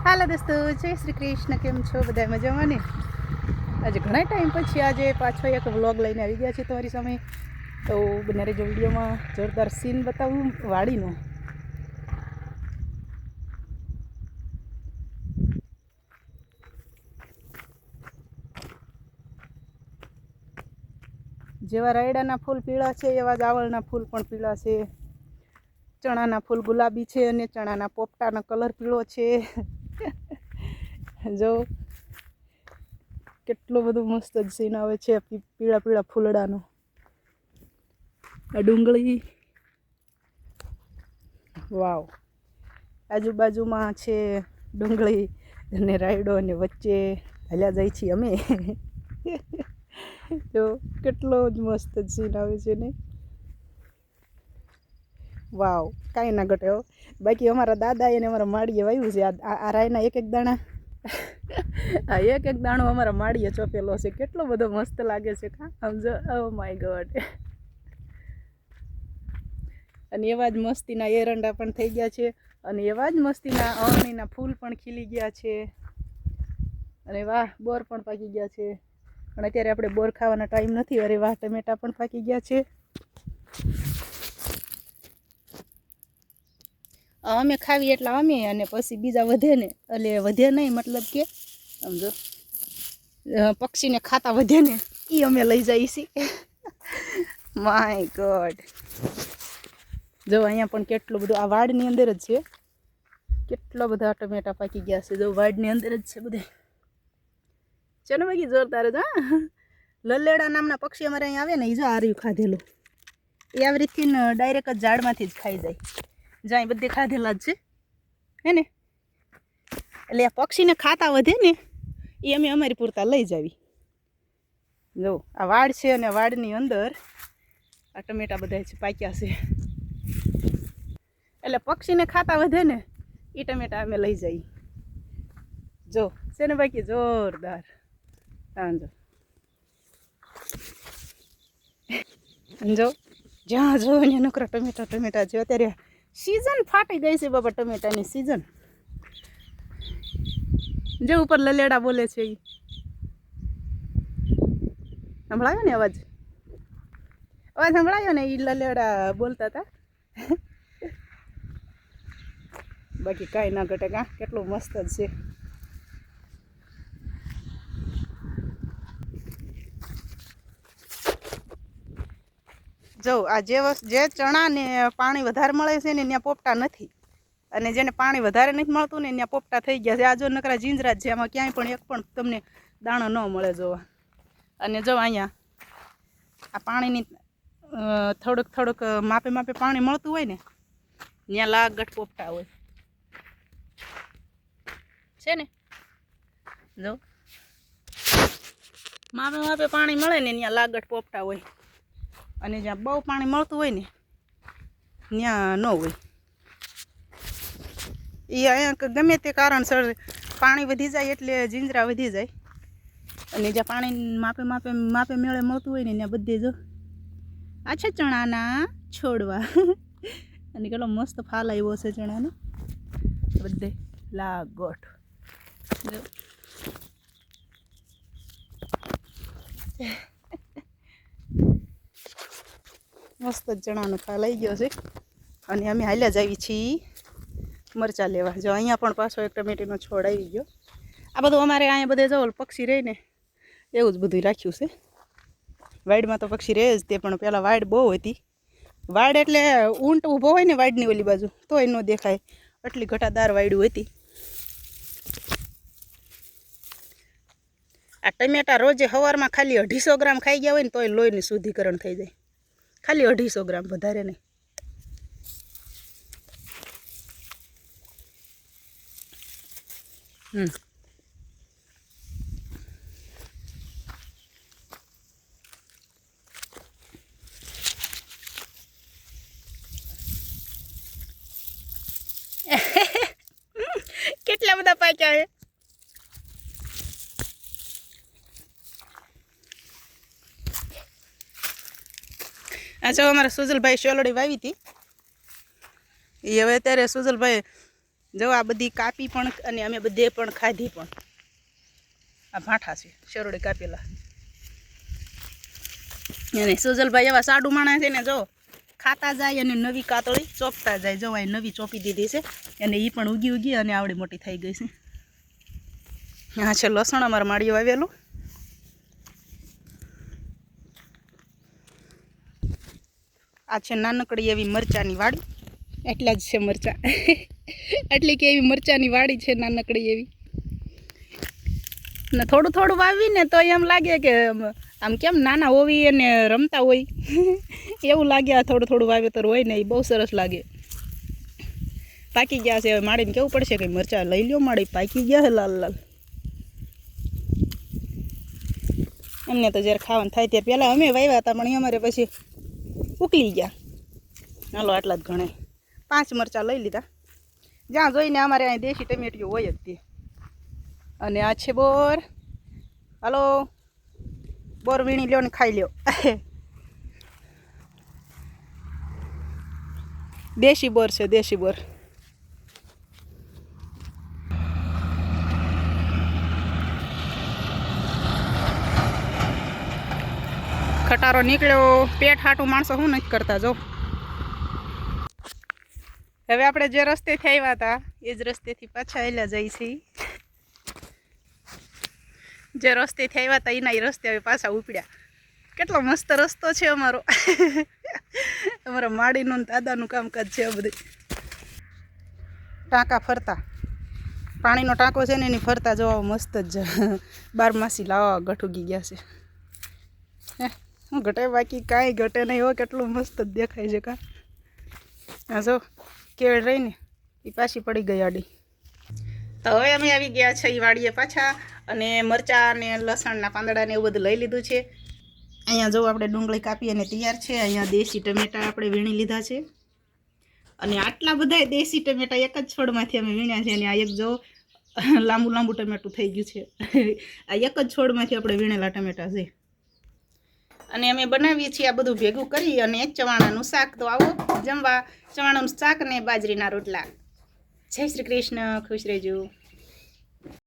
હાલો દોસ્તો, જય શ્રી કૃષ્ણ. કેમ છો બધા? મજામાં ને? આજે ઘણા ટાઈમ પછી આજે પાછો એક વ્લોગ લઈને આવી ગયા છે તમારી સામે. તો બને રહેજો વિડીયોમાં. જોરદાર સીન બતાવું વાડીનો. જેવા રાયડાના ફૂલ પીળા છે એવા જાવળના ફૂલ પણ પીળા છે. ચણાના ફૂલ ગુલાબી છે અને ચણાના પોપટાનો કલર પીળો છે. જો કેટલો બધો મસ્ત જ સીન આવે છે પીળા પીળા ફૂલડાનો. આ ડુંગળી, વાવ. આજુબાજુમાં છે ડુંગળી અને રાયડો અને વચ્ચે હાલ્યા જાય છીએ અમે. જો કેટલો જ મસ્ત જ સીન આવે છે ને. વાવ, કાંઈ ના ઘટે હો. બાકી અમારા દાદાએ ને અમારા માળીએ વાવ્યું છે આ રાયના એક એક દાણા. આ એક એક દાણો અમારા માળીએ ચોપેલો છે. કેટલો બધો મસ્ત લાગે છે કા સમજો. Oh my God. અને એવા જ મસ્તીના એરંડા પણ થઈ ગયા છે અને એવા જ મસ્તીના અળણીના ફૂલ પણ ખીલી ગયા છે. અને વાહ, બોર પણ પાકી ગયા છે. પણ અત્યારે આપણે બોર ખાવાના ટાઈમ નથી. અરે વાહ, ટમેટા પણ પાકી ગયા છે. અમે ખાવી એટલા અમે, અને પછી બીજા વધે ને, એટલે વધે નહીં મતલબ કે સમજો પક્ષીને ખાતા વધે ને એ અમે લઈ જઈએ છીએ. My God. જો અહીંયા પણ કેટલું બધું આ વાડની અંદર જ છે. કેટલા બધા ટમેટા પાકી ગયા છે. જો વાડની અંદર જ છે બધે. ચલો બાકી જોરદાર જ. હા, લલેડા નામના પક્ષી અમારે અહીંયા આવે ને, એ જો આ રહ્યું ખાધેલું. એ આવી રીતથી ડાયરેક્ટ જ ઝાડમાંથી જ ખાઈ જાય. જ્યાં બધે ખાધેલા જ છે હે ને. એટલે આ પક્ષીને ખાતા વધે ને એ અમે અમારી પૂરતા લઈ જાવી. જો આ વાડ છે અને વાડની અંદર આ ટમેટા બધા છે પાક્યા છે. એટલે પક્ષીને ખાતા વધે ને એ ટમેટા અમે લઈ જઈએ. જો છે ને બાકી જોરદાર. જો જો જ્યાં જો અહીંયા નકરા ટમેટા છે. અત્યારે સીઝન ફાટી ગઈ છે બાબા, ટમેટાની સીઝન. જે ઉપર લલેડા બોલે છે એ સંભળાયો ને અવાજ? સંભળાયો ને? એ લલેડા બોલતા હતા. બાકી કાંઈ ના ઘટે કા. કેટલું મસ્ત જ છે. જો આ જે ચણા ને પાણી વધારે મળે છે ને ત્યાં પોપટા નથી, અને જેને પાણી વધારે નથી મળતું ને ત્યાં પોપટા થઈ ગયા છે. આ જો નકરા જીંજરા છે, આમાં ક્યાંય પણ એક પણ તમને દાણો ન મળે જોવા. અને જો અહીંયા આ પાણીની થોડુંક માપે પાણી મળતું હોય ને ત્યાં લાગટ પોપટા હોય છે ને. જો માપે પાણી મળે ને ત્યાં લાગટ પોપટા હોય, અને જ્યાં બહુ પાણી મળતું હોય ને ત્યાં ન હોય. એ અહીંયા ગમે તે કારણસર પાણી વધી જાય એટલે જીંજરા વધી જાય. અને જ્યાં પાણી માપે મેળે મળતું હોય ને ત્યાં બધે જો આ છે ચણાના છોડવા. અને કેટલો મસ્ત ફાલ આવ્યો છે ચણાનો બધે લાગોટ. મસ્ત જ ચણાનો ફાલ આવી ગયો છે. અને અમે હાલ્યા જ આવી છીએ મરચાં લેવા. જો અહીંયા પણ પાછો એક ટમેટીનો છોડ આવી ગયો. આ બધું અમારે અહીંયા બધે જો પક્ષી રહે ને એવું જ બધું રાખ્યું છે. વાડમાં તો પક્ષી રહે જ તે, પણ પહેલાં વાડ બહુ હતી. વાડ એટલે ઊંટ ઊભો હોય ને વાડની ઓલી બાજુ તોય ન દેખાય, એટલી ઘટાદાર વાડું હતી. આ ટમેટા રોજે સવારમાં ખાલી 250 ગ્રામ ખાઈ ગયા હોય ને તોય લોહીનું શુદ્ધિકરણ થઈ જાય. ખાલી 250 ગ્રામ, વધારે નહીં. કેટલા બધા પાક્યા છે. આ જો અમારા સુજલભાઈ શેલડી વાવી હતી. એ હવે અત્યારે સુજલભાઈ જો આ બધી કાપી પણ અને અમે બધે પણ ખાધી પણ. આ ભાઠા છે શેરોડે કાપેલા. અને સુજલભાઈ એવા સાડું માણસ છે ને, જો ખાતા જાય અને નવી કાતળી ચોપતા જાય. જો અહીં નવી ચોપી દીધી છે અને એ પણ ઉગી ઉગી અને આવડી મોટી થઈ ગઈ છે. હા છે લસણ અમારે માળીઓ આવેલું. આ છે નાનકડી એવી મરચાની વાડી. એટલા જ છે મરચાં. એટલી કે એવી મરચાની વાડી છે નાનકડી એવી. ને થોડું થોડું વાવીને તો એમ લાગે કે આમ કેમ નાના હોવી અને રમતા હોય એવું લાગે. આ થોડું થોડું વાવેતર હોય ને એ બહુ સરસ લાગે. પાકી ગયા છે હવે માડીને કેવું પડશે કે મરચાં લઈ લ્યો માડી, પાકી ગયા છે લાલ લાલ. એમને તો જ્યારે ખાવાનું થાય ત્યારે પહેલાં અમે વાવ્યા હતા પણ અમારે પછી ઉકલી ગયા. હાલો આટલા જ ગણાય. 5 મરચાં લઈ લીધા. જ્યાં જોઈને અમારે અહીં દેશી ટમેટીઓ હોય જ તે. અને આ છે બોર. હાલો બોર વીણી લ્યો ને ખાઈ લ્યો. દેશી બોર છે, દેશી બોર. ખટારો નીકળ્યો. પેટ હાટું માણસો શું નથી કરતા. જો હવે આપણે જે રસ્તેથી આવ્યા હતા એ જ રસ્તેથી પાછા આવેલા જઈ છીએ. જે રસ્તેથી આવ્યા હતા એના એ રસ્તે હવે પાછા ઉપડ્યા. કેટલો મસ્ત રસ્તો છે અમારો. અમારા માડીનું ને દાદાનું કામકાજ છે આ બધું. ટાંકા ફરતા પાણીનો ટાંકો છે ને એની ફરતા જોવા મસ્ત જ 12 લાવા ગઠ ઉગી ગયા છે. હું ઘટે બાકી કાંઈ ઘટે નહીં હોય. કેટલું મસ્ત જ દેખાય છે કા. હા જો કેળ રહીને એ પાછી પડી ગઈ આડી. તો હવે અમે આવી ગયા છે એ વાડીએ પાછા. અને મરચાં ને લસણના પાંદડા ને એવું બધું લઈ લીધું છે. અહીંયા જો આપણે ડુંગળી કાપી અને તૈયાર છે. અહીંયા દેશી ટમેટા આપણે વીણી લીધા છે. અને આટલા બધા દેશી ટમેટા એક જ છોડમાંથી અમે વીણ્યા છે. અને આ એક જો લાંબુ લાંબુ ટમેટું થઈ ગયું છે. આ એક જ છોડમાંથી આપણે વીણેલા ટમેટા છે. અને અમે બનાવીએ છીએ આ બધું ભેગું કરી અને ચવાણાનું શાક. તો આવો જમવા. ચવાણાનું શાક ને બાજરીના રોટલા. જય શ્રી કૃષ્ણ. ખુશ રહેજો.